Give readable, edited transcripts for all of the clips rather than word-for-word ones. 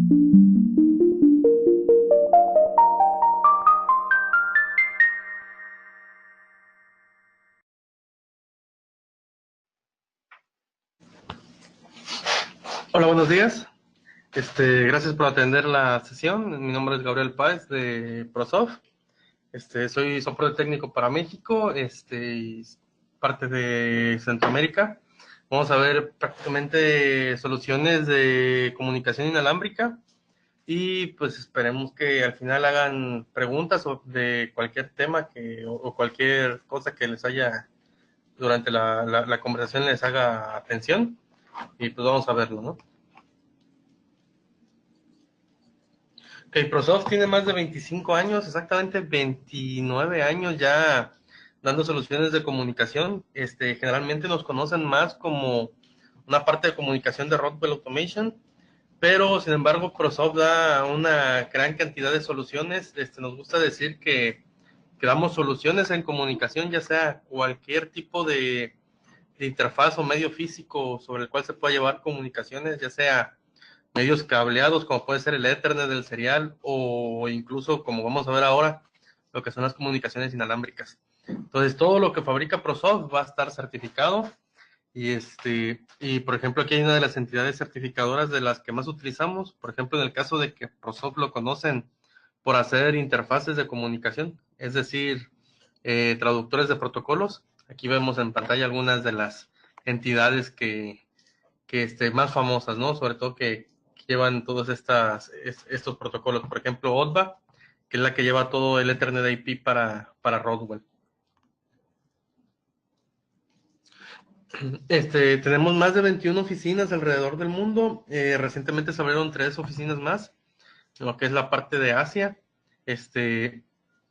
Hola, buenos días. Gracias por atender la sesión. Mi nombre es Gabriel Páez de ProSoft. Soy soporte técnico para México, y parte de Centroamérica. Vamos a ver prácticamente soluciones de comunicación inalámbrica y pues esperemos que al final hagan preguntas de cualquier tema o cualquier cosa que les haya durante la conversación les haga atención y pues vamos a verlo, ¿no? Ok, ProSoft tiene más de 25 años, exactamente 29 años ya dando soluciones de comunicación. Generalmente nos conocen más como una parte de comunicación de Rockwell Automation, pero sin embargo ProSoft da una gran cantidad de soluciones. Nos gusta decir que damos soluciones en comunicación, ya sea cualquier tipo de interfaz o medio físico sobre el cual se pueda llevar comunicaciones, ya sea medios cableados, como puede ser el Ethernet del serial, o incluso, como vamos a ver ahora, lo que son las comunicaciones inalámbricas. Entonces, todo lo que fabrica ProSoft va a estar certificado. Y por ejemplo, aquí hay una de las entidades certificadoras de las que más utilizamos. Por ejemplo, en el caso de que ProSoft lo conocen por hacer interfaces de comunicación, es decir, traductores de protocolos. Aquí vemos en pantalla algunas de las entidades que más famosas, ¿no? Sobre todo que llevan todos estos protocolos. Por ejemplo, OTBA, que es la que lleva todo el Ethernet IP para Rodwell. Tenemos más de 21 oficinas alrededor del mundo. Recientemente se abrieron 3 oficinas más, en lo que es la parte de Asia.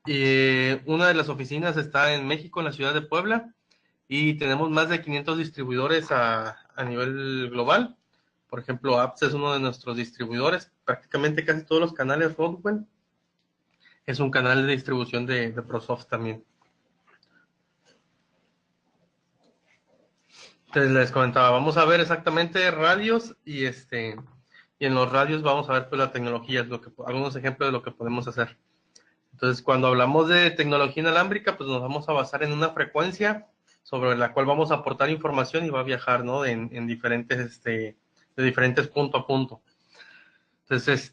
Una de las oficinas está en México, en la ciudad de Puebla, y tenemos más de 500 distribuidores a nivel global. Por ejemplo, Apps es uno de nuestros distribuidores. Prácticamente casi todos los canales Rockwell es un canal de distribución de ProSoft también. Entonces les comentaba, vamos a ver exactamente radios y en los radios vamos a ver pues la tecnología, algunos ejemplos de lo que podemos hacer. Entonces, cuando hablamos de tecnología inalámbrica, pues nos vamos a basar en una frecuencia sobre la cual vamos a aportar información y va a viajar, ¿no? En diferentes, de diferentes punto a punto. Entonces,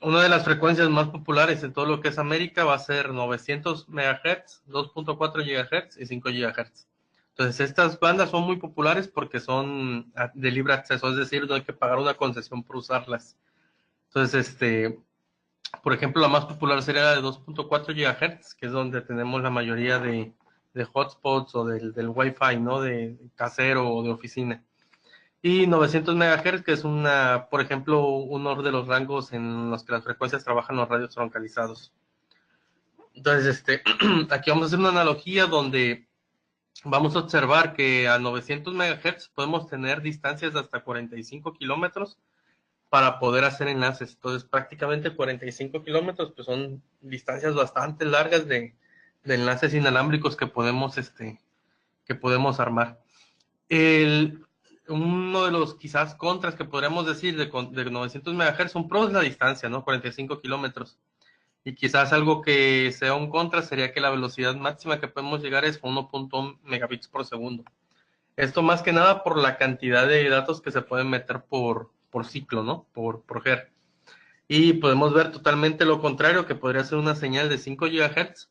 una de las frecuencias más populares en todo lo que es América va a ser 900 MHz, 2.4 GHz y 5 GHz. Entonces, estas bandas son muy populares porque son de libre acceso, es decir, no hay que pagar una concesión por usarlas. Entonces, por ejemplo, la más popular sería la de 2.4 GHz, que es donde tenemos la mayoría de hotspots o del Wi-Fi, ¿no? De casero o de oficina. Y 900 MHz, que es por ejemplo, uno de los rangos en los que las frecuencias trabajan los radios troncalizados. Entonces, aquí vamos a hacer una analogía donde vamos a observar que a 900 MHz podemos tener distancias de hasta 45 kilómetros para poder hacer enlaces. Entonces, prácticamente 45 kilómetros, pues son distancias bastante largas de enlaces inalámbricos que podemos armar. El, Uno de los quizás contras que podríamos decir de 900 MHz, un pro es la distancia, ¿no? 45 kilómetros. Y quizás algo que sea un contra sería que la velocidad máxima que podemos llegar es 1.1 megabits por segundo. Esto más que nada por la cantidad de datos que se pueden meter por ciclo, ¿no? Por GER. Y podemos ver totalmente lo contrario, que podría ser una señal de 5 GHz,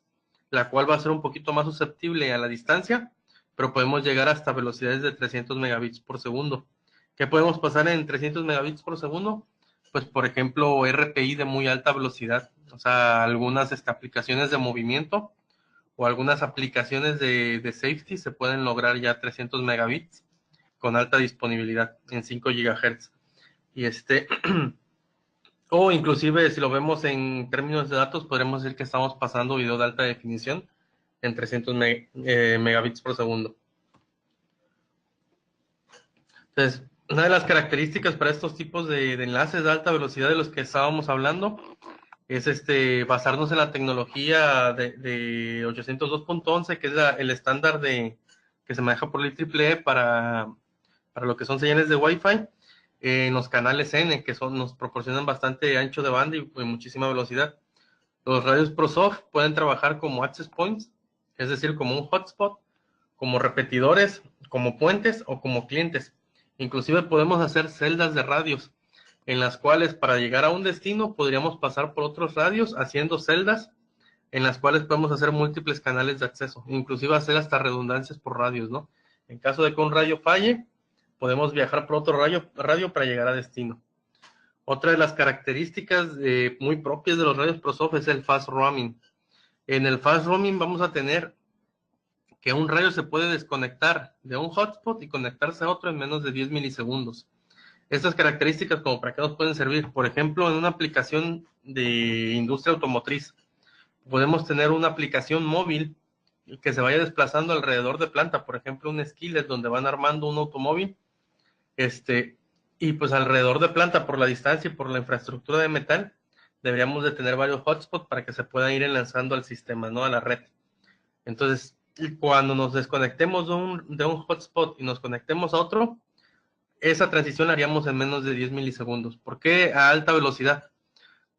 la cual va a ser un poquito más susceptible a la distancia, pero podemos llegar hasta velocidades de 300 megabits por segundo. ¿Qué podemos pasar en 300 megabits por segundo? Pues, por ejemplo, RPI de muy alta velocidad, o sea, algunas aplicaciones de movimiento o algunas aplicaciones de safety se pueden lograr ya 300 megabits con alta disponibilidad en 5 GHz. Y o inclusive si lo vemos en términos de datos, podremos decir que estamos pasando video de alta definición en 300 megabits por segundo. Entonces, una de las características para estos tipos de enlaces de alta velocidad de los que estábamos hablando es basarnos en la tecnología de 802.11, que es el estándar que se maneja por el IEEE para lo que son señales de Wi-Fi. en los canales N, que nos proporcionan bastante ancho de banda y muchísima velocidad. Los radios ProSoft pueden trabajar como access points, es decir, como un hotspot, como repetidores, como puentes o como clientes. Inclusive podemos hacer celdas de radios, en las cuales para llegar a un destino podríamos pasar por otros radios haciendo celdas en las cuales podemos hacer múltiples canales de acceso, inclusive hacer hasta redundancias por radios, ¿no? En caso de que un radio falle, podemos viajar por otro radio para llegar a destino. Otra de las características muy propias de los radios ProSoft es el fast roaming. En el fast roaming vamos a tener que un radio se puede desconectar de un hotspot y conectarse a otro en menos de 10 milisegundos. Estas características, como para qué nos pueden servir, por ejemplo, en una aplicación de industria automotriz, podemos tener una aplicación móvil que se vaya desplazando alrededor de planta, por ejemplo, un skillet donde van armando un automóvil, y pues alrededor de planta, por la distancia y por la infraestructura de metal, deberíamos de tener varios hotspots para que se puedan ir enlazando al sistema, ¿no? A la red. Entonces, cuando nos desconectemos de un hotspot y nos conectemos a otro, esa transición la haríamos en menos de 10 milisegundos. ¿Por qué a alta velocidad?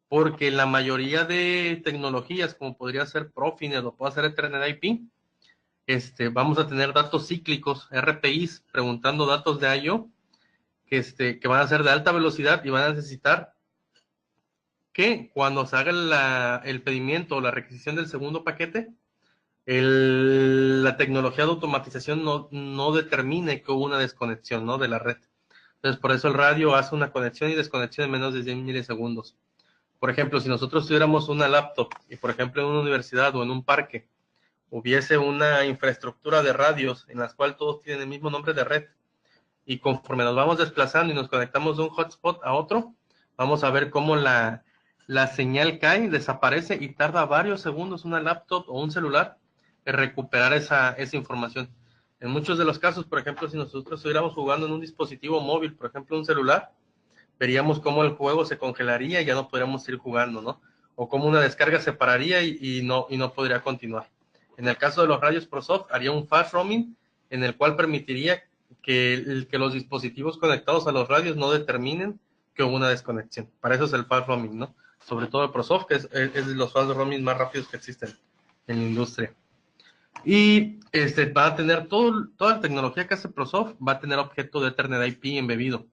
Porque la mayoría de tecnologías, como podría ser Profinet o puede ser Ethernet IP, vamos a tener datos cíclicos, RPIs, preguntando datos de I/O, que van a ser de alta velocidad y van a necesitar que cuando se haga el pedimiento o la requisición del segundo paquete, la tecnología de automatización no determine que hubo una desconexión, ¿no? De la red. Entonces, por eso el radio hace una conexión y desconexión en menos de 10 milisegundos. Por ejemplo, si nosotros tuviéramos una laptop y, por ejemplo, en una universidad o en un parque hubiese una infraestructura de radios en las cuales todos tienen el mismo nombre de red, y conforme nos vamos desplazando y nos conectamos de un hotspot a otro, vamos a ver cómo la señal cae, desaparece y tarda varios segundos una laptop o un celular en recuperar esa información. En muchos de los casos, por ejemplo, si nosotros estuviéramos jugando en un dispositivo móvil, por ejemplo, un celular, veríamos cómo el juego se congelaría y ya no podríamos seguir jugando, ¿no? O cómo una descarga se pararía y no podría continuar. En el caso de los radios ProSoft, haría un fast roaming en el cual permitiría que los dispositivos conectados a los radios no determinen que hubo una desconexión. Para eso es el fast roaming, ¿no? Sobre todo el ProSoft, que es de los fast roaming más rápidos que existen en la industria. Y va a tener toda la tecnología que hace ProSoft, va a tener objeto de Ethernet IP embebido.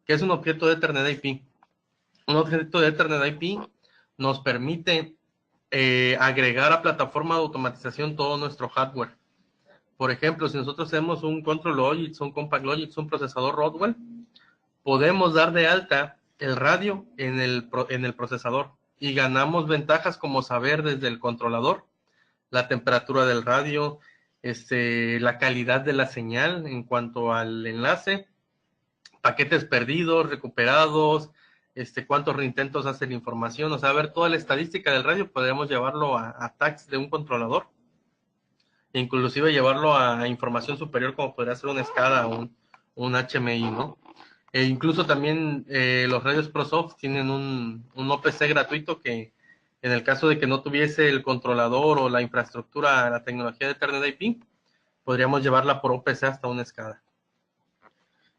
¿Qué es un objeto de Ethernet IP? Un objeto de Ethernet IP nos permite agregar a plataforma de automatización todo nuestro hardware. Por ejemplo, si nosotros tenemos un Control Logix, un Compact Logix, un procesador Rodwell, podemos dar de alta el radio en el procesador y ganamos ventajas como saber desde el controlador la temperatura del radio, la calidad de la señal en cuanto al enlace, paquetes perdidos, recuperados, cuántos reintentos hace la información, o sea, ver toda la estadística del radio, podríamos llevarlo a tags de un controlador, e inclusive llevarlo a información superior como podría ser una SCADA o un HMI, ¿no? E incluso también los radios ProSoft tienen un OPC gratuito que en el caso de que no tuviese el controlador o la infraestructura, la tecnología de Ethernet IP, podríamos llevarla por OPC hasta una SCADA.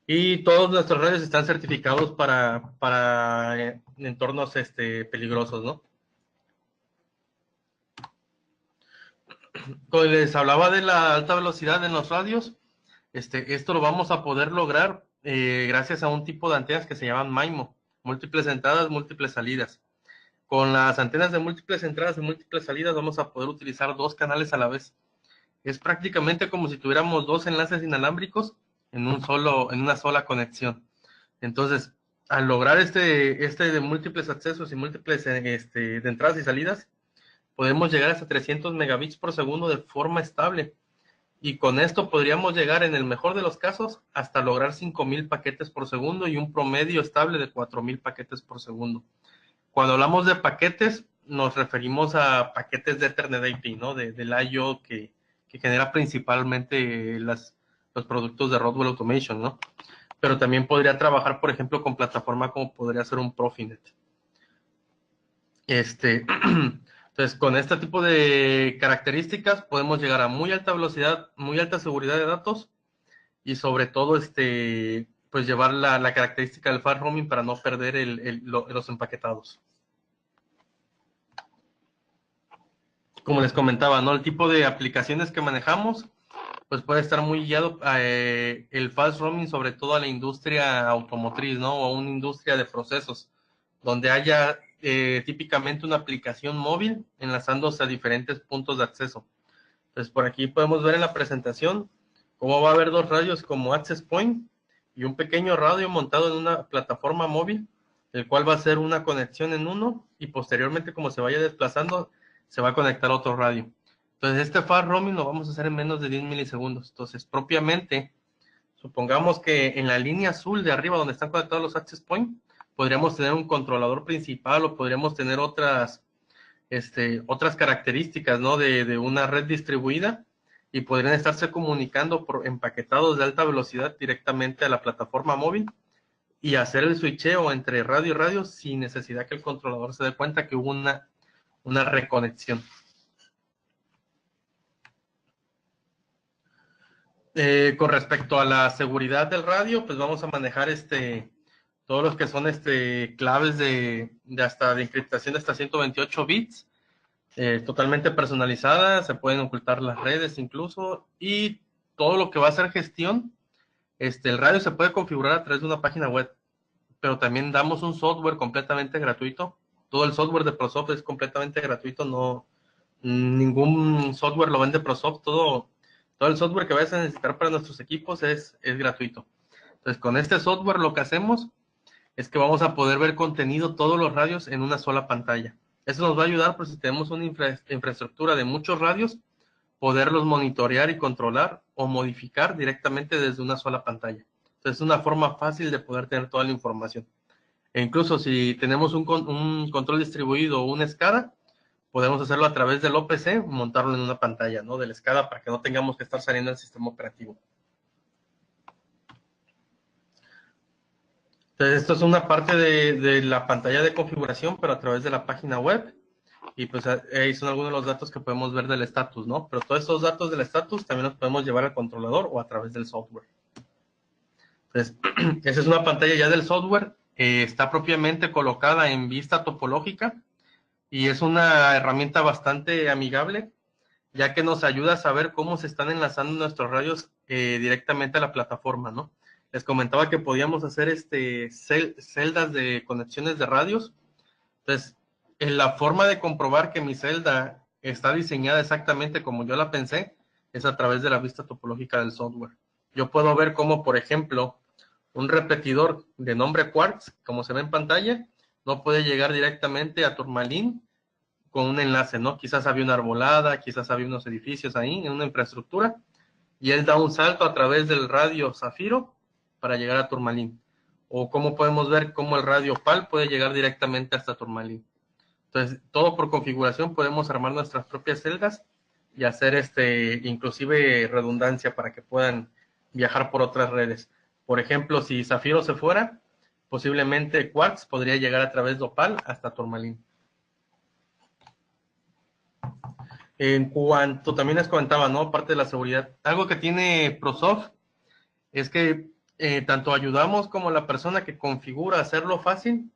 Y todos nuestros radios están certificados para entornos peligrosos, ¿no? Como les hablaba de la alta velocidad en los radios, esto lo vamos a poder lograr gracias a un tipo de antenas que se llaman MIMO, múltiples entradas, múltiples salidas. Con las antenas de múltiples entradas y múltiples salidas vamos a poder utilizar dos canales a la vez. Es prácticamente como si tuviéramos dos enlaces inalámbricos en una sola conexión. Entonces, al lograr de múltiples accesos y múltiples de entradas y salidas, podemos llegar hasta 300 megabits por segundo de forma estable. Y con esto podríamos llegar, en el mejor de los casos, hasta lograr 5,000 paquetes por segundo y un promedio estable de 4,000 paquetes por segundo. Cuando hablamos de paquetes, nos referimos a paquetes de Ethernet IP, ¿no? Del I/O que genera principalmente los productos de Rodwell Automation, ¿no? Pero también podría trabajar, por ejemplo, con plataforma como podría ser un Profinet. Entonces, con este tipo de características podemos llegar a muy alta velocidad, muy alta seguridad de datos y sobre todo pues llevar la característica del fast roaming para no perder los empaquetados. Como les comentaba, ¿no? El tipo de aplicaciones que manejamos, pues puede estar muy guiado el fast roaming, sobre todo a la industria automotriz, ¿no? O a una industria de procesos, donde haya típicamente una aplicación móvil enlazándose a diferentes puntos de acceso. Entonces, por aquí podemos ver en la presentación cómo va a haber dos radios como Access Point y un pequeño radio montado en una plataforma móvil, el cual va a hacer una conexión en uno y posteriormente, como se vaya desplazando, se va a conectar a otro radio. Entonces, este fast roaming lo vamos a hacer en menos de 10 milisegundos. Entonces, propiamente, supongamos que en la línea azul de arriba, donde están conectados los access point, podríamos tener un controlador principal o podríamos tener otras características, ¿no? de una red distribuida, y podrían estarse comunicando por empaquetados de alta velocidad directamente a la plataforma móvil y hacer el switcheo entre radio y radio sin necesidad que el controlador se dé cuenta que hubo una reconexión. Con respecto a la seguridad del radio, pues vamos a manejar todos los que son claves de encriptación de hasta 128 bits, totalmente personalizadas, se pueden ocultar las redes incluso, y todo lo que va a ser gestión, el radio se puede configurar a través de una página web, pero también damos un software completamente gratuito. Todo el software de ProSoft es completamente gratuito, no, ningún software lo vende ProSoft, todo el software que vayas a necesitar para nuestros equipos es gratuito. Entonces, con este software lo que hacemos es que vamos a poder ver contenido, todos los radios en una sola pantalla. Eso nos va a ayudar, pues si tenemos una infraestructura de muchos radios, poderlos monitorear y controlar o modificar directamente desde una sola pantalla. Entonces, es una forma fácil de poder tener toda la información. E incluso si tenemos un control distribuido o una SCADA, podemos hacerlo a través del OPC, montarlo en una pantalla, ¿no? Del SCADA, para que no tengamos que estar saliendo del sistema operativo. Entonces, esto es una parte de la pantalla de configuración, pero a través de la página web. Y pues ahí son algunos de los datos que podemos ver del estatus, ¿no? Pero todos estos datos del estatus también los podemos llevar al controlador o a través del software. Entonces, esa es una pantalla ya del software. Está propiamente colocada en vista topológica y es una herramienta bastante amigable, ya que nos ayuda a saber cómo se están enlazando nuestros radios directamente a la plataforma, ¿no? Les comentaba que podíamos hacer celdas de conexiones de radios. Entonces, la forma de comprobar que mi celda está diseñada exactamente como yo la pensé es a través de la vista topológica del software. Yo puedo ver cómo, por ejemplo, un repetidor de nombre Quartz, como se ve en pantalla, no puede llegar directamente a Turmalín con un enlace, ¿no? Quizás había una arbolada, quizás había unos edificios ahí, en una infraestructura, y él da un salto a través del radio Zafiro para llegar a Turmalín. O cómo podemos ver cómo el radio PAL puede llegar directamente hasta Turmalín. Entonces, todo por configuración podemos armar nuestras propias celdas y hacer inclusive redundancia para que puedan viajar por otras redes. Por ejemplo, si Zafiro se fuera, posiblemente Quartz podría llegar a través de Opal hasta Turmalín. En cuanto también les comentaba, ¿no? Parte de la seguridad, algo que tiene ProSoft es que tanto ayudamos como a la persona que configura hacerlo fácil,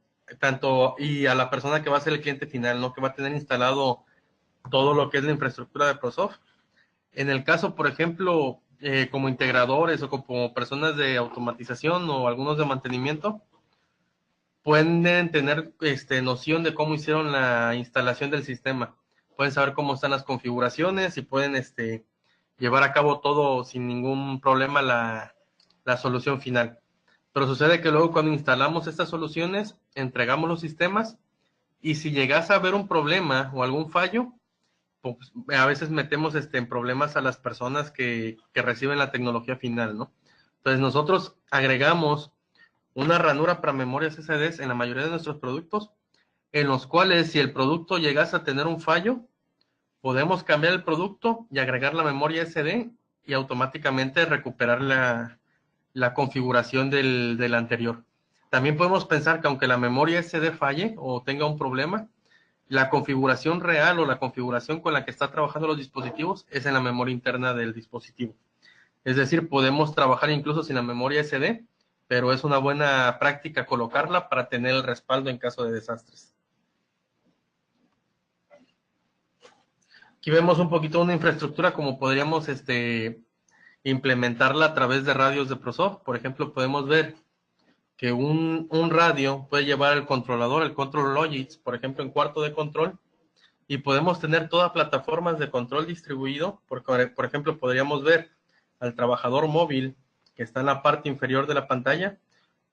y a la persona que va a ser el cliente final, ¿no? Que va a tener instalado todo lo que es la infraestructura de ProSoft. En el caso, por ejemplo, como integradores o como personas de automatización o algunos de mantenimiento, pueden tener noción de cómo hicieron la instalación del sistema. Pueden saber cómo están las configuraciones y pueden llevar a cabo todo sin ningún problema la solución final. Pero sucede que luego cuando instalamos estas soluciones, entregamos los sistemas y si llegase a haber un problema o algún fallo, pues a veces metemos en problemas a las personas que reciben la tecnología final, ¿no? Entonces nosotros agregamos una ranura para memorias SSD en la mayoría de nuestros productos, en los cuales si el producto llegase a tener un fallo, podemos cambiar el producto y agregar la memoria SD y automáticamente recuperar la configuración del anterior. También podemos pensar que aunque la memoria SD falle o tenga un problema, la configuración real o la configuración con la que está trabajando los dispositivos es en la memoria interna del dispositivo. Es decir, podemos trabajar incluso sin la memoria SD pero es una buena práctica colocarla para tener el respaldo en caso de desastres. Aquí vemos un poquito una infraestructura como podríamos implementarla a través de radios de ProSoft. Por ejemplo, podemos ver que un radio puede llevar el controlador, el Control Logix, por ejemplo, en cuarto de control, y podemos tener todas plataformas de control distribuido. Por ejemplo, podríamos ver al trabajador móvil que está en la parte inferior de la pantalla,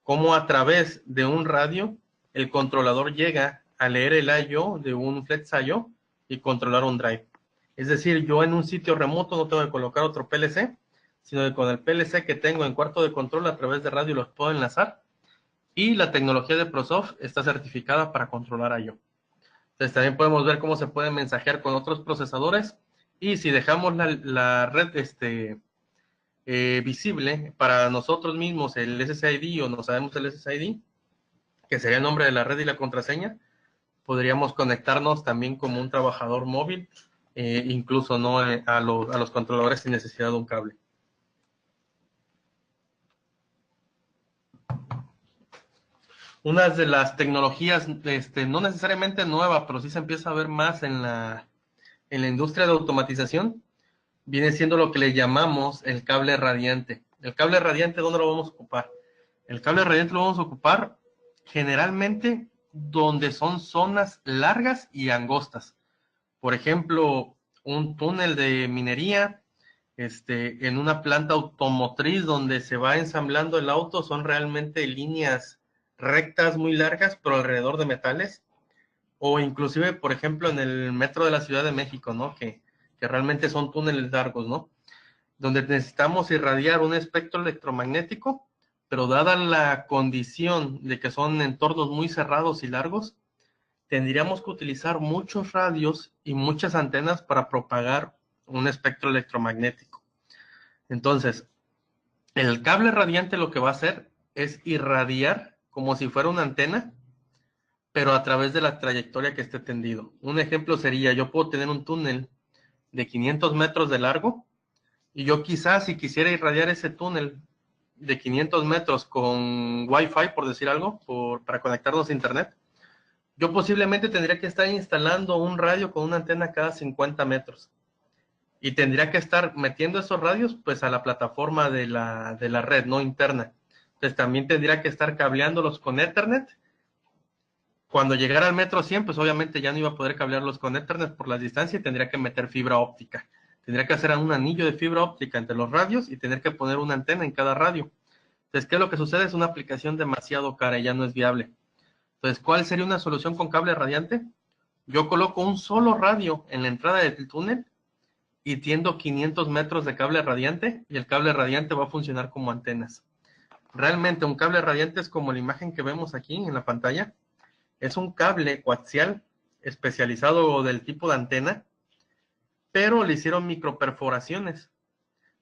cómo a través de un radio el controlador llega a leer el I/O de un FlexIO y controlar un drive. Es decir, yo en un sitio remoto no tengo que colocar otro PLC, sino que con el PLC que tengo en cuarto de control a través de radio los puedo enlazar, y la tecnología de ProSoft está certificada para controlar I/O. Entonces también podemos ver cómo se puede mensajear con otros procesadores, y si dejamos la red visible para nosotros mismos, el SSID, o no sabemos el SSID, que sería el nombre de la red y la contraseña, podríamos conectarnos también como un trabajador móvil, incluso no a los controladores sin necesidad de un cable. Una de las tecnologías, no necesariamente nueva, pero sí se empieza a ver más en la industria de automatización, viene siendo lo que le llamamos el cable radiante. El cable radiante, ¿dónde lo vamos a ocupar? El cable radiante lo vamos a ocupar generalmente donde son zonas largas y angostas. Por ejemplo, un túnel de minería, en una planta automotriz donde se va ensamblando el auto, son realmente líneas rectas muy largas, pero alrededor de metales. O inclusive, por ejemplo, en el metro de la Ciudad de México, ¿no? Que realmente son túneles largos, ¿no? Donde necesitamos irradiar un espectro electromagnético, pero dada la condición de que son entornos muy cerrados y largos, tendríamos que utilizar muchos radios y muchas antenas para propagar un espectro electromagnético. Entonces, el cable radiante lo que va a hacer es irradiar como si fuera una antena, pero a través de la trayectoria que esté tendido. Un ejemplo sería, yo puedo tener un túnel de 500 metros de largo, y yo quizás si quisiera irradiar ese túnel de 500 metros con Wi-Fi, por decir algo, para conectarnos a internet, yo posiblemente tendría que estar instalando un radio con una antena cada 50 metros. Y tendría que estar metiendo esos radios pues a la plataforma de la red, no interna. Entonces también tendría que estar cableándolos con Ethernet. Cuando llegara al metro 100, pues obviamente ya no iba a poder cablearlos con Ethernet por la distancia y tendría que meter fibra óptica. Tendría que hacer un anillo de fibra óptica entre los radios y tener que poner una antena en cada radio. Entonces, ¿qué es lo que sucede? Es una aplicación demasiado cara y ya no es viable. Entonces, ¿cuál sería una solución con cable radiante? Yo coloco un solo radio en la entrada del túnel y tiendo 500 metros de cable radiante, y el cable radiante va a funcionar como antenas. Realmente un cable radiante es como la imagen que vemos aquí en la pantalla. Es un cable coaxial especializado del tipo de antena, pero le hicieron microperforaciones.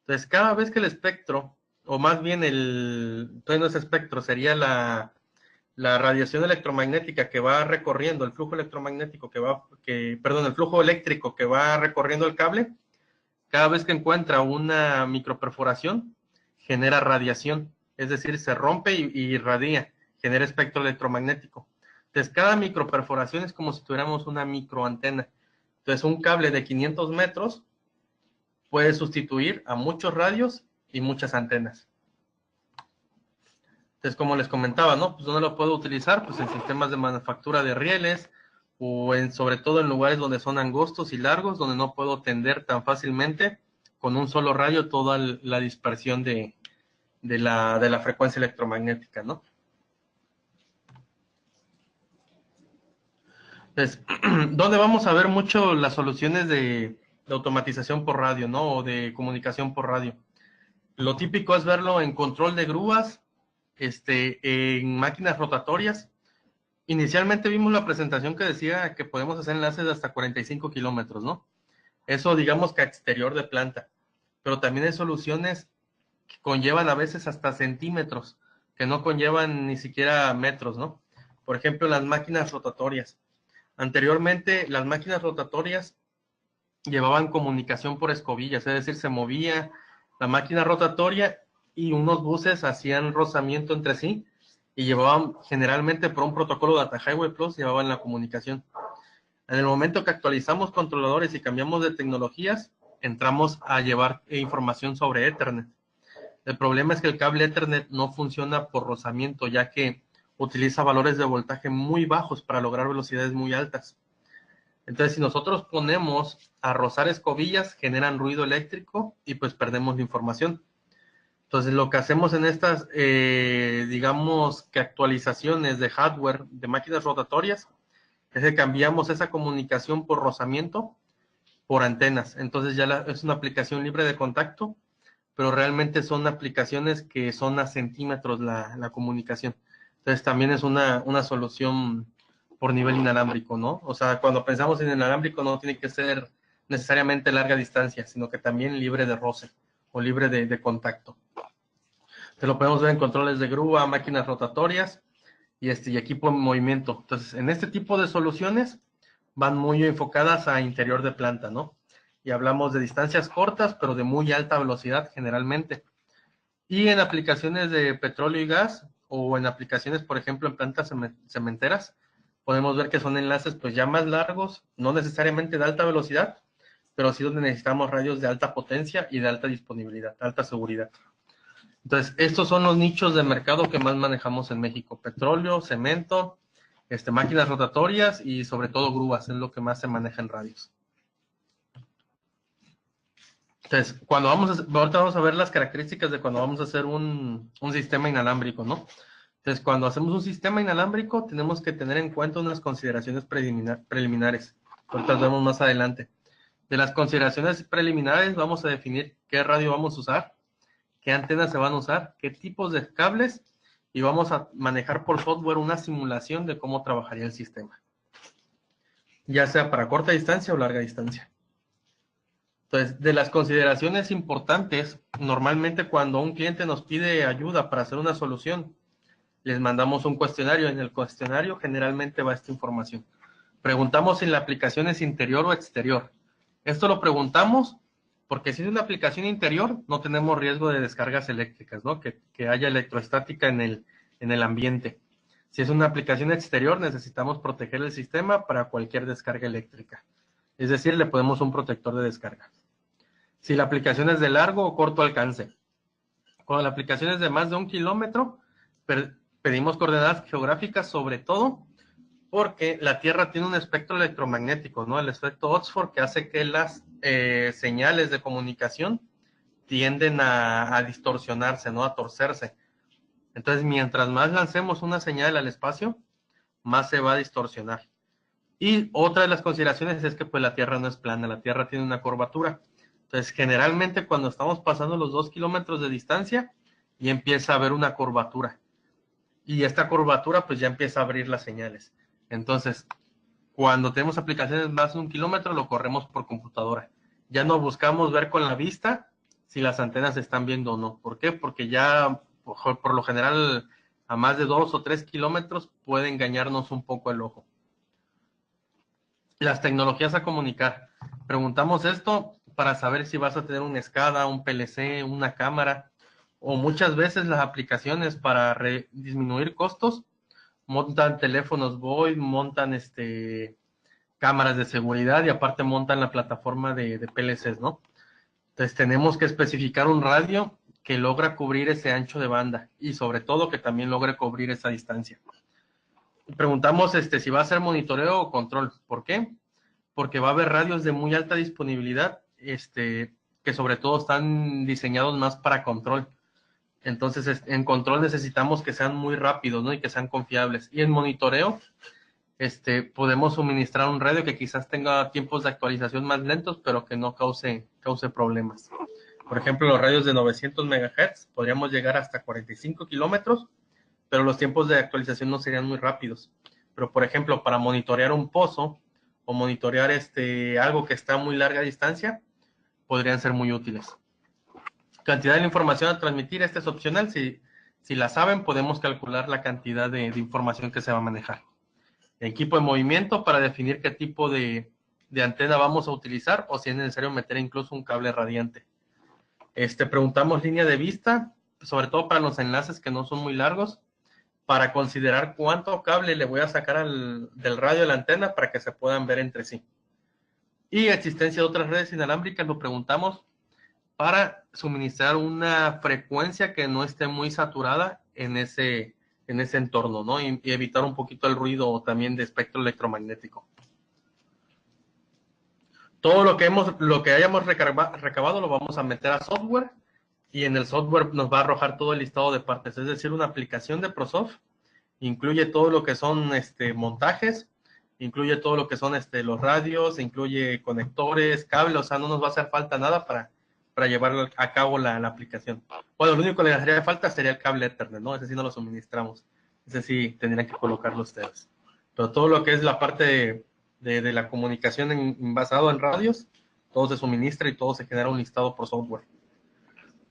Entonces, cada vez que el espectro, o más bien entonces no es espectro, sería la radiación electromagnética que va recorriendo, el flujo electromagnético el flujo eléctrico que va recorriendo el cable, cada vez que encuentra una microperforación, genera radiación, es decir, se rompe y irradia, genera espectro electromagnético. Entonces, cada microperforación es como si tuviéramos una microantena. Entonces, un cable de 500 metros puede sustituir a muchos radios y muchas antenas. Entonces, como les comentaba, ¿no? Pues, ¿dónde lo puedo utilizar? Pues en sistemas de manufactura de rieles, o sobre todo en lugares donde son angostos y largos, donde no puedo tender tan fácilmente con un solo radio toda la dispersión de la frecuencia electromagnética, ¿no? Entonces, ¿dónde vamos a ver mucho las soluciones de automatización por radio, ¿no? O de comunicación por radio? Lo típico es verlo en control de grúas, en máquinas rotatorias. Inicialmente vimos la presentación que decía que podemos hacer enlaces de hasta 45 kilómetros, ¿no? Eso digamos que a exterior de planta. Pero también hay soluciones que conllevan a veces hasta centímetros, que no conllevan ni siquiera metros, ¿no? Por ejemplo, las máquinas rotatorias. Anteriormente, las máquinas rotatorias llevaban comunicación por escobillas, es decir, se movía la máquina rotatoria y unos buses hacían rozamiento entre sí y llevaban, generalmente por un protocolo Data Highway Plus, llevaban la comunicación. En el momento que actualizamos controladores y cambiamos de tecnologías, entramos a llevar información sobre Ethernet. El problema es que el cable Ethernet no funciona por rozamiento, ya que utiliza valores de voltaje muy bajos para lograr velocidades muy altas. Entonces, si nosotros ponemos a rozar escobillas, generan ruido eléctrico y pues perdemos la información. Entonces, lo que hacemos en estas, digamos que actualizaciones de hardware de máquinas rotatorias, es que cambiamos esa comunicación por rozamiento por antenas. Entonces ya es una aplicación libre de contacto, pero realmente son aplicaciones que son a centímetros la comunicación. Entonces también es una solución por nivel inalámbrico, ¿no? O sea, cuando pensamos en inalámbrico no tiene que ser necesariamente larga distancia, sino que también libre de roce o libre de contacto. Te lo podemos ver en controles de grúa, máquinas rotatorias y equipo en movimiento. Entonces, en este tipo de soluciones van muy enfocadas a interior de planta, ¿no? Y hablamos de distancias cortas, pero de muy alta velocidad generalmente. Y en aplicaciones de petróleo y gas, o en aplicaciones, por ejemplo, en plantas cementeras, podemos ver que son enlaces pues ya más largos, no necesariamente de alta velocidad, pero sí donde necesitamos radios de alta potencia y de alta disponibilidad, alta seguridad. Entonces, estos son los nichos de mercado que más manejamos en México: petróleo, cemento, máquinas rotatorias y sobre todo grúas, es lo que más se maneja en radios. Entonces, ahorita vamos a ver las características de cuando vamos a hacer un sistema inalámbrico, ¿no? Entonces, cuando hacemos un sistema inalámbrico, tenemos que tener en cuenta unas consideraciones preliminares. Ahorita las vemos más adelante. De las consideraciones preliminares, vamos a definir qué radio vamos a usar, qué antenas se van a usar, qué tipos de cables, y vamos a manejar por software una simulación de cómo trabajaría el sistema, ya sea para corta distancia o larga distancia. Entonces, de las consideraciones importantes, normalmente cuando un cliente nos pide ayuda para hacer una solución, les mandamos un cuestionario. En el cuestionario generalmente va esta información. Preguntamos si la aplicación es interior o exterior. Esto lo preguntamos porque si es una aplicación interior, no tenemos riesgo de descargas eléctricas, ¿no? Que haya electroestática en el ambiente. Si es una aplicación exterior, necesitamos proteger el sistema para cualquier descarga eléctrica. Es decir, le ponemos un protector de descarga. Si la aplicación es de largo o corto alcance. Cuando la aplicación es de más de 1 kilómetro, pedimos coordenadas geográficas, sobre todo porque la Tierra tiene un espectro electromagnético, ¿no? El efecto Oxford, que hace que las señales de comunicación tienden a distorsionarse, ¿no? A torcerse. Entonces, mientras más lancemos una señal al espacio, más se va a distorsionar. Y otra de las consideraciones es que pues la Tierra no es plana, la Tierra tiene una curvatura. Entonces, generalmente cuando estamos pasando los 2 kilómetros de distancia, ya empieza a haber una curvatura. Y esta curvatura pues ya empieza a abrir las señales. Entonces, cuando tenemos aplicaciones más de 1 kilómetro, lo corremos por computadora. Ya no buscamos ver con la vista si las antenas se están viendo o no. ¿Por qué? Porque ya por lo general a más de 2 o 3 kilómetros puede engañarnos un poco el ojo. Las tecnologías a comunicar. Preguntamos esto para saber si vas a tener un SCADA, un PLC, una cámara, o muchas veces las aplicaciones para disminuir costos montan teléfonos VoIP, montan cámaras de seguridad y aparte montan la plataforma de PLCs, ¿no? Entonces tenemos que especificar un radio que logra cubrir ese ancho de banda y sobre todo que también logre cubrir esa distancia. Preguntamos si va a ser monitoreo o control. ¿Por qué? Porque va a haber radios de muy alta disponibilidad, que sobre todo están diseñados más para control. Entonces, en control necesitamos que sean muy rápidos, ¿no? Y que sean confiables. Y en monitoreo, podemos suministrar un radio que quizás tenga tiempos de actualización más lentos, pero que no cause problemas. Por ejemplo, los radios de 900 MHz podríamos llegar hasta 45 kilómetros, pero los tiempos de actualización no serían muy rápidos. Pero, por ejemplo, para monitorear un pozo o monitorear algo que está a muy larga distancia, podrían ser muy útiles. Cantidad de la información a transmitir, es opcional. Si la saben, podemos calcular la cantidad de información que se va a manejar. Equipo de movimiento para definir qué tipo de antena vamos a utilizar o si es necesario meter incluso un cable radiante. Preguntamos línea de vista, sobre todo para los enlaces que no son muy largos, para considerar cuánto cable le voy a sacar del radio a la antena para que se puedan ver entre sí. Y existencia de otras redes inalámbricas lo preguntamos para suministrar una frecuencia que no esté muy saturada en ese entorno, ¿no? Y evitar un poquito el ruido también de espectro electromagnético. Todo lo que hayamos recabado lo vamos a meter a software, y en el software nos va a arrojar todo el listado de partes. Es decir, una aplicación de ProSoft incluye todo lo que son montajes, incluye todo lo que son los radios, incluye conectores, cables, o sea, no nos va a hacer falta nada para llevar a cabo la aplicación. Bueno, lo único que le haría falta sería el cable Ethernet, ¿no? Ese sí no lo suministramos. Ese sí tendrían que colocarlo ustedes. Pero todo lo que es la parte de la comunicación basado en radios, todo se suministra y todo se genera un listado por software.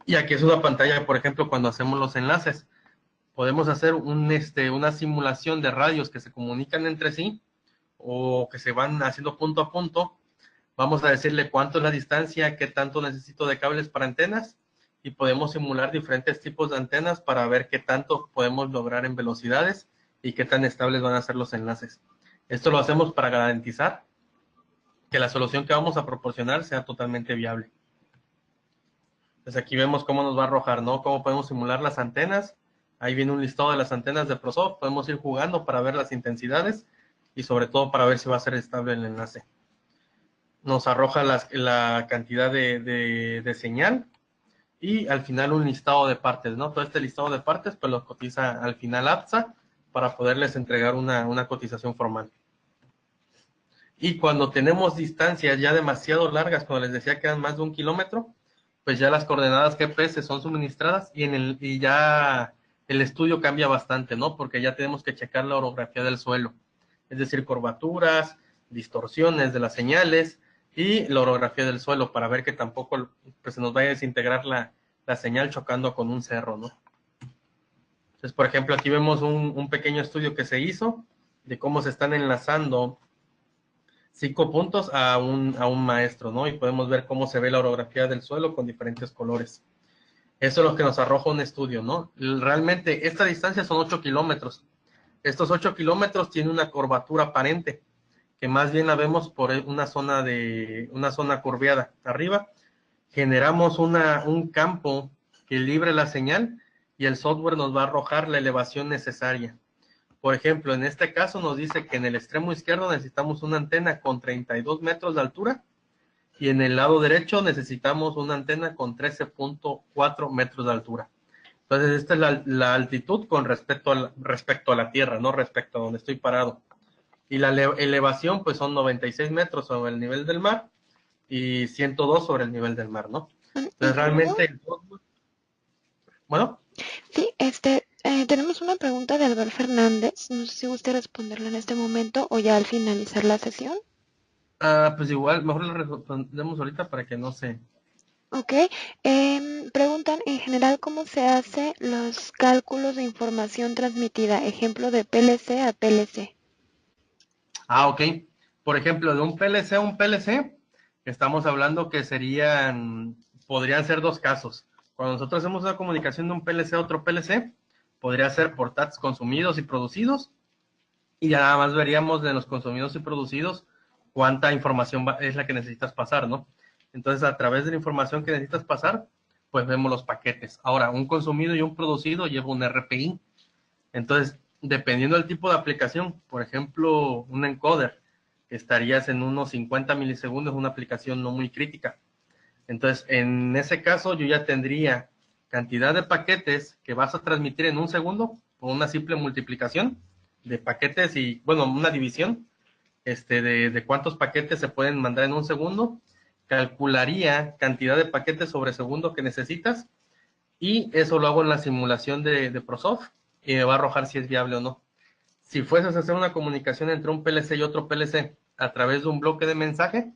Y aquí es una pantalla, por ejemplo, cuando hacemos los enlaces. Podemos hacer una simulación de radios que se comunican entre sí o que se van haciendo punto a punto. Vamos a decirle cuánto es la distancia, qué tanto necesito de cables para antenas, y podemos simular diferentes tipos de antenas para ver qué tanto podemos lograr en velocidades y qué tan estables van a ser los enlaces. Esto lo hacemos para garantizar que la solución que vamos a proporcionar sea totalmente viable. Entonces aquí vemos cómo nos va a arrojar, ¿no? Cómo podemos simular las antenas. Ahí viene un listado de las antenas de ProSoft. Podemos ir jugando para ver las intensidades y sobre todo para ver si va a ser estable el enlace. Nos arroja la cantidad de señal y al final un listado de partes, ¿no? Todo este listado de partes pues lo cotiza al final APSA para poderles entregar una cotización formal. Y cuando tenemos distancias ya demasiado largas, cuando les decía que eran más de 1 kilómetro, pues ya las coordenadas GPS son suministradas y ya el estudio cambia bastante, ¿no? Porque ya tenemos que checar la orografía del suelo, es decir, curvaturas, distorsiones de las señales y la orografía del suelo para ver que tampoco pues, se nos vaya a desintegrar la señal chocando con un cerro, ¿no? Entonces, por ejemplo, aquí vemos un pequeño estudio que se hizo de cómo se están enlazando 5 puntos a un maestro, ¿no? Y podemos ver cómo se ve la orografía del suelo con diferentes colores. Eso es lo que nos arroja un estudio, ¿no? Realmente esta distancia son 8 kilómetros. Estos 8 kilómetros tienen una curvatura aparente, que más bien la vemos por una zona curveada. Arriba generamos un campo que libre la señal y el software nos va a arrojar la elevación necesaria. Por ejemplo, en este caso nos dice que en el extremo izquierdo necesitamos una antena con 32 metros de altura y en el lado derecho necesitamos una antena con 13.4 metros de altura. Entonces, esta es la altitud con respecto a la tierra, no respecto a donde estoy parado. Y la elevación, pues son 96 metros sobre el nivel del mar y 102 sobre el nivel del mar, ¿no? Entonces, realmente, bueno. Sí, tenemos una pregunta de Albert Fernández. No sé si gusta responderla en este momento o ya al finalizar la sesión. Pues igual, mejor la respondemos ahorita para que no se... Ok. Preguntan en general cómo se hace los cálculos de información transmitida. Ejemplo de PLC a PLC. Ok. Por ejemplo, de un PLC a un PLC, estamos hablando que podrían ser dos casos. Cuando nosotros hacemos una comunicación de un PLC a otro PLC, podría ser por TATs consumidos y producidos, y ya nada más veríamos de los consumidos y producidos cuánta información es la que necesitas pasar, ¿no? Entonces, a través de la información que necesitas pasar, pues vemos los paquetes. Ahora, un consumido y un producido lleva un RPI. Entonces, dependiendo del tipo de aplicación, por ejemplo, un encoder, estarías en unos 50 milisegundos, una aplicación no muy crítica. Entonces, en ese caso, yo ya tendría cantidad de paquetes que vas a transmitir en un segundo por una simple multiplicación de paquetes y, bueno, una división de cuántos paquetes se pueden mandar en un segundo. Calcularía cantidad de paquetes sobre segundo que necesitas y eso lo hago en la simulación de ProSoft y me va a arrojar si es viable o no. Si fueses a hacer una comunicación entre un PLC y otro PLC a través de un bloque de mensaje,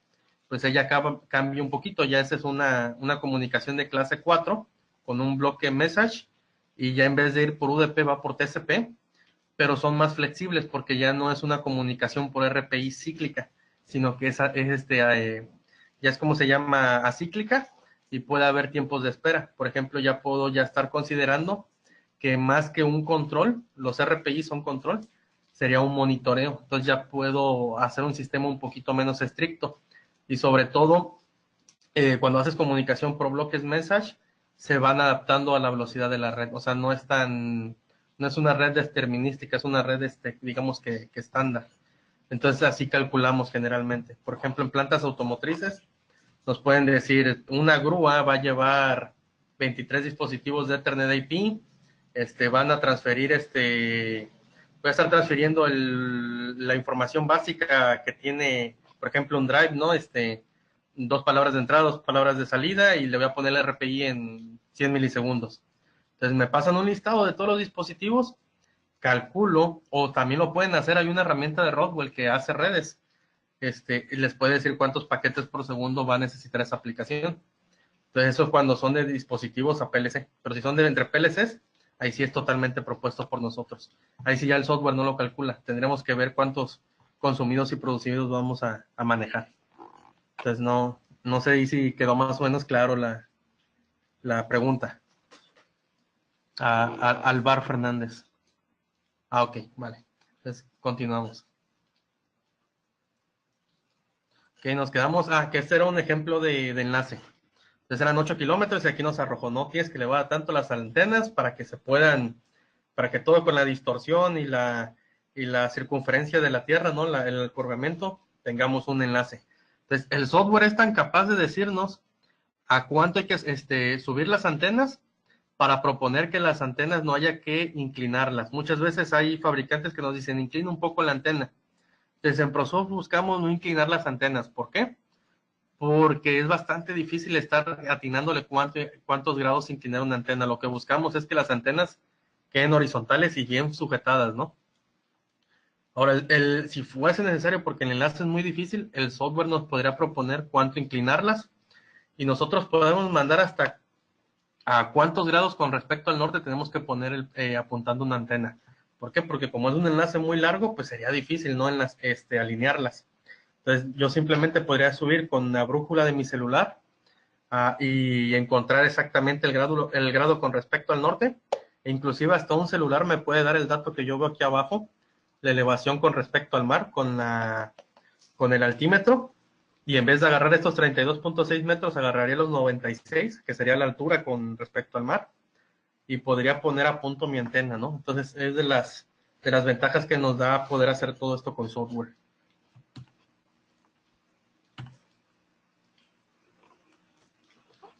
pues ella cambia un poquito. Ya esa es una comunicación de clase 4 con un bloque message y ya en vez de ir por UDP va por TCP, pero son más flexibles porque ya no es una comunicación por RPI cíclica, sino que ya es como se llama acíclica, y puede haber tiempos de espera. Por ejemplo, ya puedo ya estar considerando que más que un control, los RPI son control, sería un monitoreo. Entonces ya puedo hacer un sistema un poquito menos estricto. Y sobre todo, cuando haces comunicación por bloques message, se van adaptando a la velocidad de la red. O sea, no es una red determinística, es una red, digamos que estándar. Entonces así calculamos generalmente. Por ejemplo, en plantas automotrices, nos pueden decir, una grúa va a llevar 23 dispositivos de Ethernet IP, van a transferir, voy a estar transfiriendo la información básica que tiene, por ejemplo, un drive, ¿no? 2 palabras de entrada, 2 palabras de salida, y le voy a poner el RPI en 100 milisegundos. Entonces me pasan un listado de todos los dispositivos, calculo, o también lo pueden hacer, hay una herramienta de Rockwell que hace redes, les puede decir cuántos paquetes por segundo va a necesitar esa aplicación. Entonces eso es cuando son de dispositivos a PLC, pero si son de entre PLCs, ahí sí es totalmente propuesto por nosotros. Ahí sí ya el software no lo calcula, tendremos que ver cuántos consumidos y producidos vamos a manejar. Entonces no sé si quedó más o menos claro la pregunta. Alvar Fernández. Ok, vale. Entonces continuamos. Ok, nos quedamos, que este era un ejemplo de enlace. Entonces eran 8 kilómetros y aquí nos arrojó, no tienes que elevar tanto las antenas para que para que todo con la distorsión y la circunferencia de la Tierra, ¿no? El curvamiento, tengamos un enlace. Entonces el software es tan capaz de decirnos a cuánto hay que subir las antenas para proponer que las antenas no haya que inclinarlas. Muchas veces hay fabricantes que nos dicen, inclina un poco la antena. Entonces en ProSoft buscamos no inclinar las antenas. ¿Por qué? Porque es bastante difícil estar atinándole cuántos grados inclinar una antena. Lo que buscamos es que las antenas queden horizontales y bien sujetadas, ¿no? Ahora, si fuese necesario, porque el enlace es muy difícil, el software nos podría proponer cuánto inclinarlas y nosotros podemos mandar hasta a cuántos grados con respecto al norte tenemos que poner apuntando una antena. ¿Por qué? Porque como es un enlace muy largo, pues sería difícil, ¿no? Alinearlas. Entonces, yo simplemente podría subir con la brújula de mi celular y encontrar exactamente el grado con respecto al norte. E inclusive hasta un celular me puede dar el dato que yo veo aquí abajo, la elevación con respecto al mar, con el altímetro. Y en vez de agarrar estos 32.6 metros, agarraría los 96, que sería la altura con respecto al mar, y podría poner a punto mi antena, ¿no? Entonces, es de las ventajas que nos da poder hacer todo esto con software.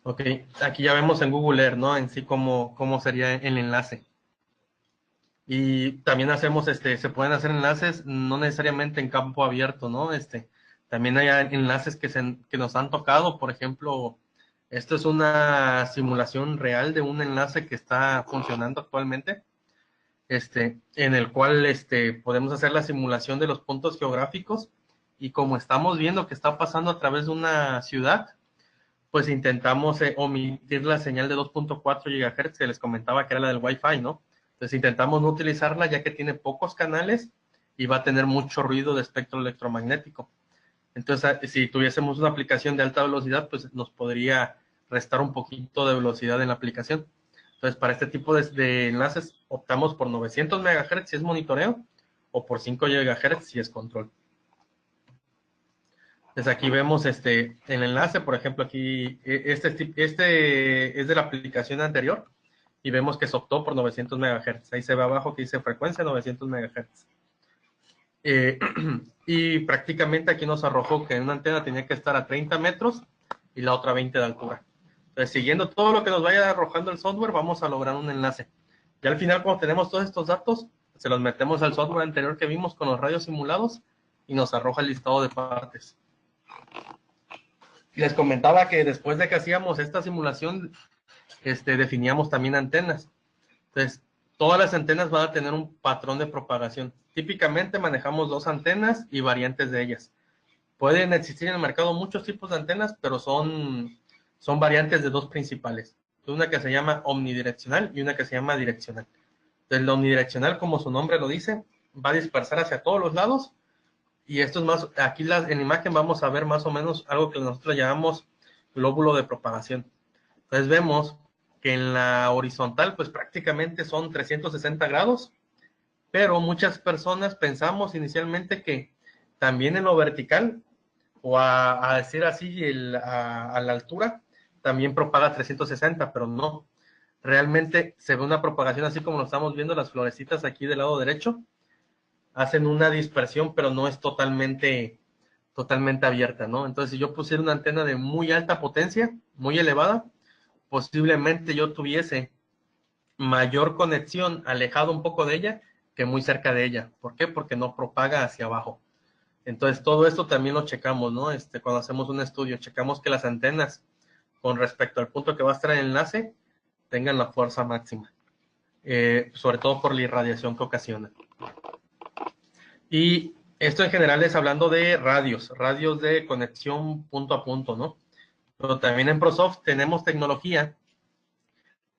Ok, aquí ya vemos en Google Earth, ¿no? En sí cómo sería el enlace. Y también hacemos, se pueden hacer enlaces no necesariamente en campo abierto, ¿no? También hay enlaces que nos han tocado, por ejemplo, esto es una simulación real de un enlace que está funcionando actualmente, en el cual, podemos hacer la simulación de los puntos geográficos y como estamos viendo que está pasando a través de una ciudad, pues intentamos omitir la señal de 2.4 GHz que les comentaba que era la del Wi-Fi, ¿no? Entonces intentamos no utilizarla ya que tiene pocos canales y va a tener mucho ruido de espectro electromagnético. Entonces, si tuviésemos una aplicación de alta velocidad, pues nos podría restar un poquito de velocidad en la aplicación. Entonces, para este tipo de enlaces, optamos por 900 MHz si es monitoreo o por 5 GHz si es control. Entonces aquí vemos el enlace, por ejemplo, aquí este es de la aplicación anterior y vemos que se optó por 900 MHz. Ahí se ve abajo que dice frecuencia 900 MHz. Y prácticamente aquí nos arrojó que una antena tenía que estar a 30 metros y la otra 20 de altura. Entonces, siguiendo todo lo que nos vaya arrojando el software, vamos a lograr un enlace. Y al final, cuando tenemos todos estos datos, se los metemos al software anterior que vimos con los radios simulados y nos arroja el listado de partes. Les comentaba que después de que hacíamos esta simulación, definíamos también antenas. Entonces, todas las antenas van a tener un patrón de propagación. Típicamente manejamos 2 antenas y variantes de ellas. Pueden existir en el mercado muchos tipos de antenas, pero son variantes de 2 principales. Una que se llama omnidireccional y una que se llama direccional. Entonces, la omnidireccional, como su nombre lo dice, va a dispersar hacia todos los lados. Y esto es aquí en la imagen vamos a ver más o menos algo que nosotros llamamos glóbulo de propagación. Entonces vemos que en la horizontal pues prácticamente son 360 grados, pero muchas personas pensamos inicialmente que también en lo vertical, o a decir así, a la altura, también propaga 360, pero no. Realmente se ve una propagación así como lo estamos viendo, las florecitas aquí del lado derecho, hacen una dispersión, pero no es totalmente abierta, ¿no? Entonces, si yo pusiera una antena de muy alta potencia, muy elevada, posiblemente yo tuviese mayor conexión alejado un poco de ella que muy cerca de ella. ¿Por qué? Porque no propaga hacia abajo. Entonces, todo esto también lo checamos, ¿no? Cuando hacemos un estudio, checamos que las antenas, con respecto al punto que va a estar el enlace, tengan la fuerza máxima, sobre todo por la irradiación que ocasiona. Y esto en general es hablando de radios de conexión punto a punto, ¿no? Pero también en ProSoft tenemos tecnología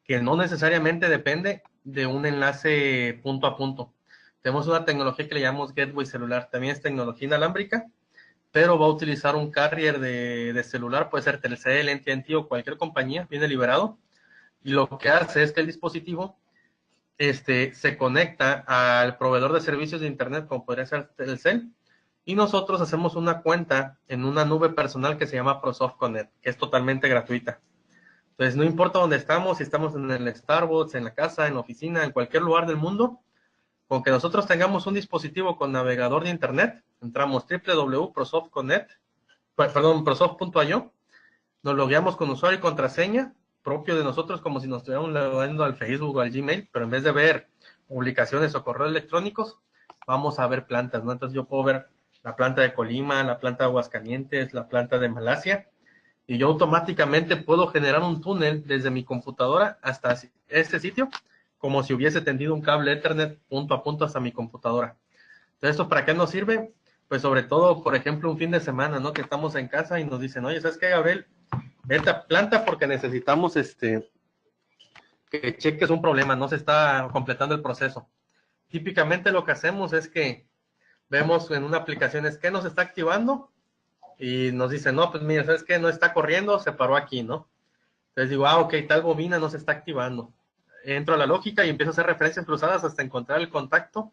que no necesariamente depende de un enlace punto a punto. Tenemos una tecnología que le llamamos Gateway celular, también es tecnología inalámbrica, pero va a utilizar un carrier de celular, puede ser Telcel, AT&T o cualquier compañía, viene liberado, y lo que hace es que el dispositivo se conecta al proveedor de servicios de internet, como podría ser Telcel, y nosotros hacemos una cuenta en una nube personal que se llama ProSoft Connect, que es totalmente gratuita. Entonces, no importa dónde estamos, si estamos en el Starbucks, en la casa, en la oficina, en cualquier lugar del mundo, con que nosotros tengamos un dispositivo con navegador de internet, entramos prosoft.io, nos logueamos con usuario y contraseña propio de nosotros, como si nos estuviéramos logueando al Facebook o al Gmail, pero en vez de ver publicaciones o correos electrónicos, vamos a ver plantas, ¿no? Entonces yo puedo ver la planta de Colima, la planta de Aguascalientes, la planta de Malasia, y yo automáticamente puedo generar un túnel desde mi computadora hasta este sitio, como si hubiese tendido un cable Ethernet punto a punto hasta mi computadora. Entonces, ¿esto para qué nos sirve? Pues sobre todo, por ejemplo, un fin de semana, ¿no? Que estamos en casa y nos dicen, oye, ¿sabes qué, Gabriel? Vete a planta porque necesitamos que cheques un problema, no se está completando el proceso. Típicamente lo que hacemos es que vemos en una aplicación es que nos está activando y nos dice, no, pues mira, ¿sabes qué? No está corriendo, se paró aquí, ¿no? Entonces digo, ok, tal bobina no se está activando. Entro a la lógica y empiezo a hacer referencias cruzadas hasta encontrar el contacto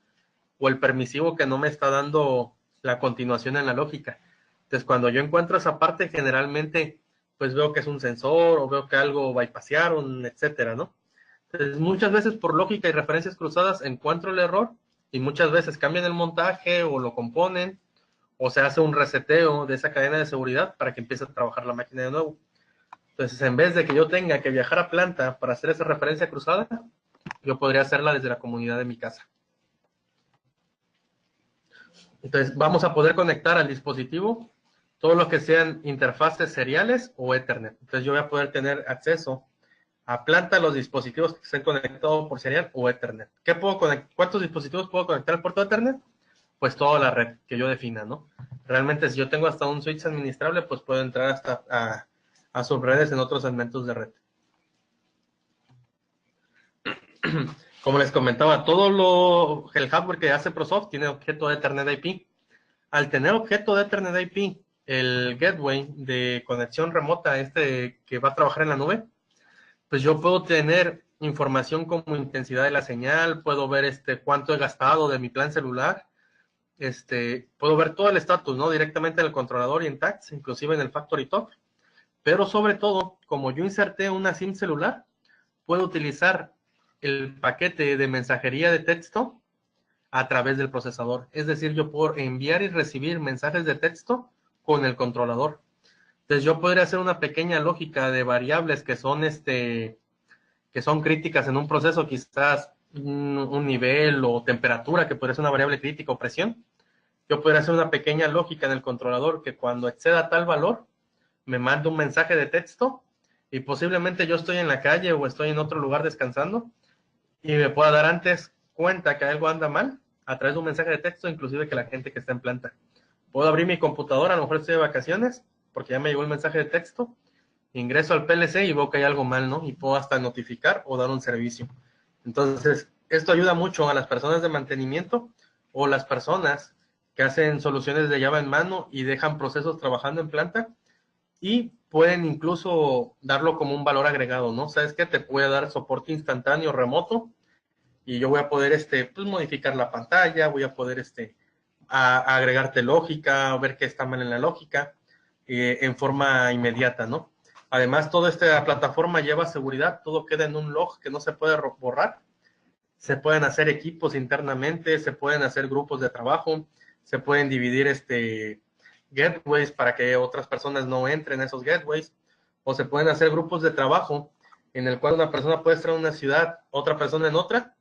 o el permisivo que no me está dando la continuación en la lógica. Entonces, cuando yo encuentro esa parte, generalmente, pues veo que es un sensor o veo que algo bypasearon, etcétera, ¿no? Entonces, muchas veces por lógica y referencias cruzadas encuentro el error y muchas veces cambian el montaje o lo componen o se hace un reseteo de esa cadena de seguridad para que empiece a trabajar la máquina de nuevo. Entonces, en vez de que yo tenga que viajar a planta para hacer esa referencia cruzada, yo podría hacerla desde la comunidad de mi casa. Entonces, vamos a poder conectar al dispositivo todo lo que sean interfaces seriales o Ethernet. Entonces, yo voy a poder tener acceso a planta los dispositivos que estén conectados por serial o Ethernet. ¿Cuántos dispositivos puedo conectar al puerto de Ethernet? Pues toda la red que yo defina, ¿no? Realmente, si yo tengo hasta un switch administrable, pues puedo entrar hasta a subredes en otros segmentos de red. Como les comentaba, el hardware que hace ProSoft tiene objeto de Ethernet IP. Al tener objeto de Ethernet IP, el gateway de conexión remota, que va a trabajar en la nube, pues yo puedo tener información como intensidad de la señal, puedo ver cuánto he gastado de mi plan celular, puedo ver todo el estatus, ¿no? Directamente en el controlador y en tags, inclusive en el Factory Talk. Pero sobre todo, como yo inserté una SIM celular, puedo utilizar el paquete de mensajería de texto a través del procesador. Es decir, yo puedo enviar y recibir mensajes de texto con el controlador. Entonces yo podría hacer una pequeña lógica de variables que son críticas en un proceso, quizás un nivel o temperatura, que podría ser una variable crítica o presión. Yo podría hacer una pequeña lógica en el controlador que cuando exceda tal valor, me manda un mensaje de texto y posiblemente yo estoy en la calle o estoy en otro lugar descansando y me pueda dar antes cuenta que algo anda mal a través de un mensaje de texto, inclusive que la gente que está en planta. Puedo abrir mi computadora, a lo mejor estoy de vacaciones, porque ya me llegó el mensaje de texto, ingreso al PLC y veo que hay algo mal, ¿no? Y puedo hasta notificar o dar un servicio. Entonces, esto ayuda mucho a las personas de mantenimiento o las personas que hacen soluciones de llave en mano y dejan procesos trabajando en planta y pueden incluso darlo como un valor agregado, ¿no? ¿Sabes qué? Te puede dar soporte instantáneo remoto y yo voy a poder pues modificar la pantalla, voy a poder a agregarte lógica, o ver qué está mal en la lógica en forma inmediata, ¿no? Además, toda esta plataforma lleva seguridad, todo queda en un log que no se puede borrar. Se pueden hacer equipos internamente, se pueden hacer grupos de trabajo, se pueden dividir gateways para que otras personas no entren a esos gateways, o se pueden hacer grupos de trabajo en el cual una persona puede estar en una ciudad, otra persona en otra,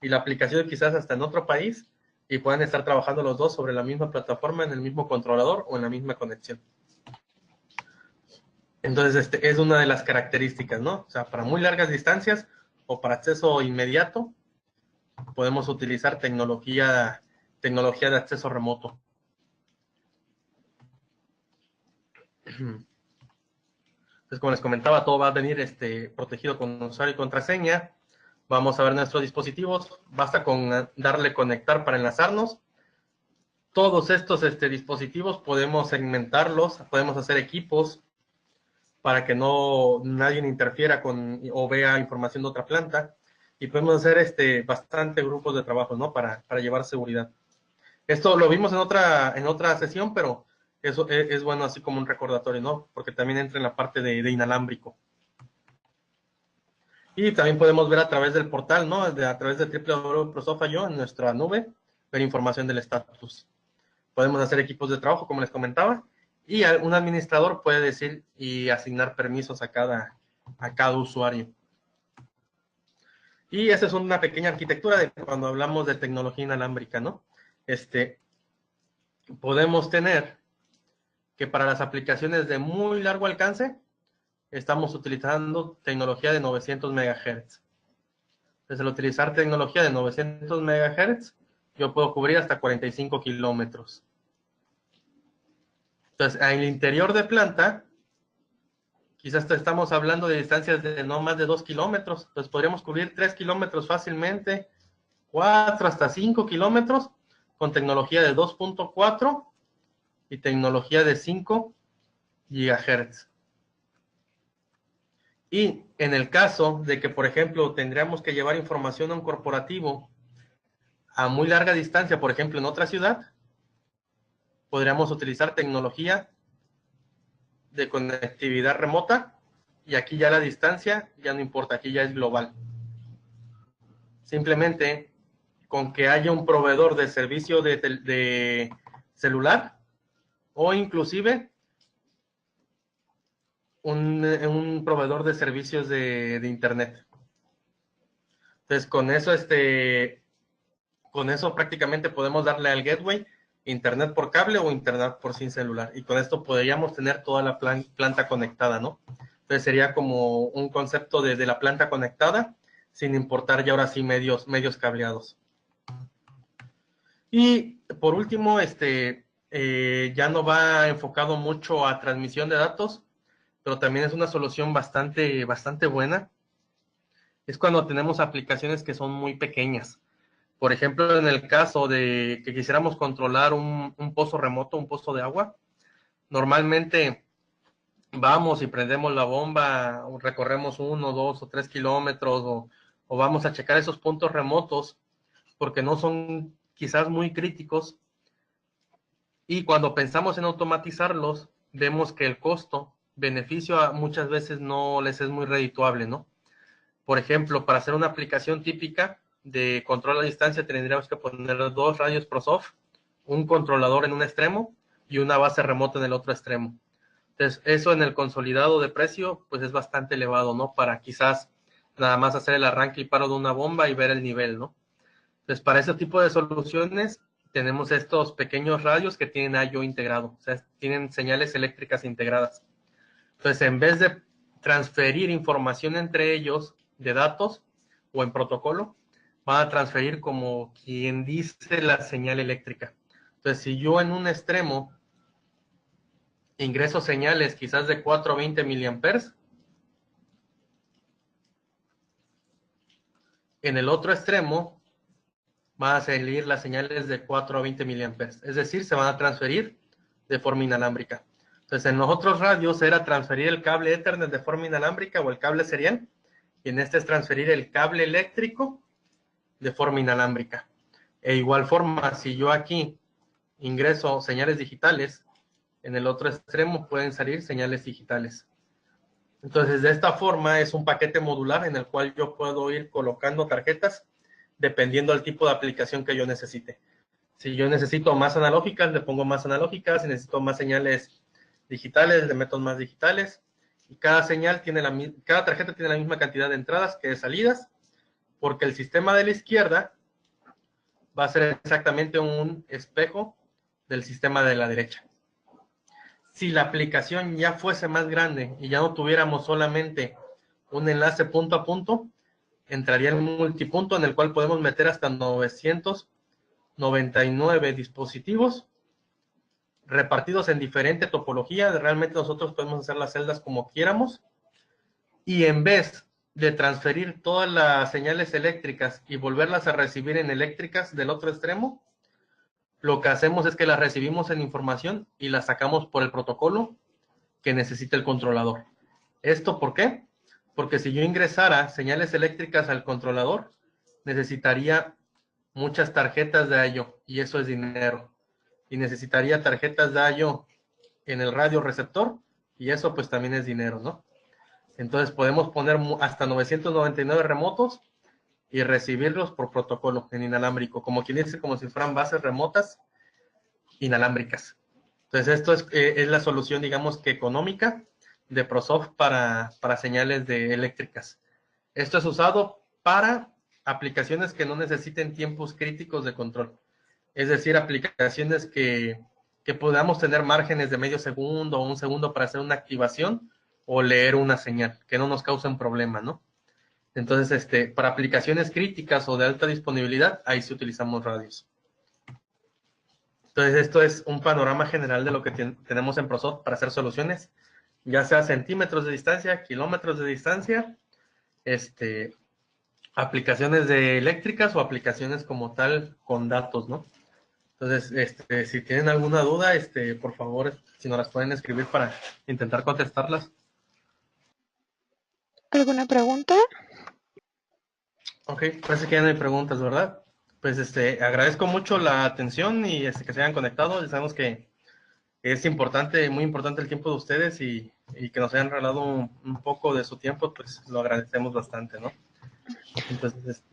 y la aplicación quizás hasta en otro país, y puedan estar trabajando los dos sobre la misma plataforma, en el mismo controlador o en la misma conexión. Entonces, es una de las características, ¿no? O sea, para muy largas distancias o para acceso inmediato, podemos utilizar tecnología de acceso remoto. Entonces, como les comentaba, todo va a venir protegido con usuario y contraseña. Vamos a ver nuestros dispositivos. Basta con darle conectar para enlazarnos. Todos estos dispositivos podemos segmentarlos, podemos hacer equipos para que nadie interfiera con o vea información de otra planta. Y podemos hacer bastante grupos de trabajo, ¿no? Para llevar seguridad. Esto lo vimos en otra sesión, pero eso es bueno así como un recordatorio, ¿no? Porque también entra en la parte de inalámbrico. Y también podemos ver a través del portal, ¿no? A través de www.prosoft.io en nuestra nube, ver información del estatus. Podemos hacer equipos de trabajo, como les comentaba, y un administrador puede decir y asignar permisos a cada usuario. Y esa es una pequeña arquitectura de cuando hablamos de tecnología inalámbrica, ¿no? Podemos tener que para las aplicaciones de muy largo alcance estamos utilizando tecnología de 900 MHz. Entonces, al utilizar tecnología de 900 MHz, yo puedo cubrir hasta 45 kilómetros. Entonces, en el interior de planta, quizás estamos hablando de distancias de no más de 2 kilómetros. Entonces, podríamos cubrir 3 kilómetros fácilmente, 4 hasta 5 kilómetros, con tecnología de 2.4 y tecnología de 5 GHz. Y en el caso de que, por ejemplo, tendríamos que llevar información a un corporativo a muy larga distancia, por ejemplo, en otra ciudad, podríamos utilizar tecnología de conectividad remota y aquí ya la distancia ya no importa, aquí ya es global. Simplemente con que haya un proveedor de servicio de celular o inclusive un proveedor de servicios de internet. Entonces, con eso prácticamente podemos darle al gateway internet por cable o internet por sin celular. Y con esto podríamos tener toda la planta conectada, ¿no? Entonces sería como un concepto de la planta conectada, sin importar ya ahora sí medios cableados. Y por último, ya no va enfocado mucho a transmisión de datos, pero también es una solución bastante buena. Es cuando tenemos aplicaciones que son muy pequeñas. Por ejemplo, en el caso de que quisiéramos controlar un pozo remoto, un pozo de agua, normalmente vamos y prendemos la bomba, o recorremos 1, 2 o 3 kilómetros, o vamos a checar esos puntos remotos, porque no son quizás muy críticos, y cuando pensamos en automatizarlos, vemos que el costo-beneficio muchas veces no les es muy redituable, ¿no? Por ejemplo, para hacer una aplicación típica de control a distancia tendríamos que poner 2 radios ProSoft, un controlador en un extremo y una base remota en el otro extremo. Entonces, eso en el consolidado de precio, pues es bastante elevado, ¿no? Para quizás nada más hacer el arranque y paro de una bomba y ver el nivel, ¿no? Entonces, para ese tipo de soluciones, tenemos estos pequeños radios que tienen I/O integrado, o sea, tienen señales eléctricas integradas. Entonces, en vez de transferir información entre ellos de datos o en protocolo, van a transferir como quien dice la señal eléctrica. Entonces, si yo en un extremo ingreso señales quizás de 4 a 20 miliamperes, en el otro extremo van a salir las señales de 4 a 20 miliamperes. Es decir, se van a transferir de forma inalámbrica. Entonces, en los otros radios era transferir el cable Ethernet de forma inalámbrica o el cable serial, y en este es transferir el cable eléctrico de forma inalámbrica. E igual forma, si yo aquí ingreso señales digitales, en el otro extremo pueden salir señales digitales. Entonces, de esta forma es un paquete modular en el cual yo puedo ir colocando tarjetas dependiendo del tipo de aplicación que yo necesite. Si yo necesito más analógicas, le pongo más analógicas. Si necesito más señales digitales, le meto más digitales. Y cada señal tiene cada tarjeta tiene la misma cantidad de entradas que de salidas, porque el sistema de la izquierda va a ser exactamente un espejo del sistema de la derecha. Si la aplicación ya fuese más grande y ya no tuviéramos solamente un enlace punto a punto, entraría en un multipunto en el cual podemos meter hasta 999 dispositivos repartidos en diferente topología. Realmente nosotros podemos hacer las celdas como quieramos, y en vez de transferir todas las señales eléctricas y volverlas a recibir en eléctricas del otro extremo, lo que hacemos es que las recibimos en información y las sacamos por el protocolo que necesita el controlador. ¿Esto por qué? Porque si yo ingresara señales eléctricas al controlador, necesitaría muchas tarjetas de I/O, y eso es dinero. Y necesitaría tarjetas de I/O en el radio receptor, y eso pues también es dinero, ¿no? Entonces podemos poner hasta 999 remotos y recibirlos por protocolo en inalámbrico, como quien dice, como si fueran bases remotas inalámbricas. Entonces esto es la solución, digamos que económica, de ProSoft para señales eléctricas. Esto es usado para aplicaciones que no necesiten tiempos críticos de control. Es decir, aplicaciones que podamos tener márgenes de medio segundo o un segundo para hacer una activación o leer una señal, que no nos causen problema, ¿no? Entonces, para aplicaciones críticas o de alta disponibilidad, ahí sí utilizamos radios. Entonces, esto es un panorama general de lo que tenemos en ProSoft para hacer soluciones, ya sea centímetros de distancia, kilómetros de distancia, aplicaciones eléctricas o aplicaciones como tal con datos, ¿no? Entonces, si tienen alguna duda, por favor, si nos las pueden escribir para intentar contestarlas. ¿Alguna pregunta? Ok, parece que ya no hay preguntas, ¿verdad? Pues agradezco mucho la atención y que se hayan conectado. Ya sabemos que es importante, muy importante el tiempo de ustedes, y que nos hayan regalado un poco de su tiempo, pues lo agradecemos bastante, ¿no? Entonces,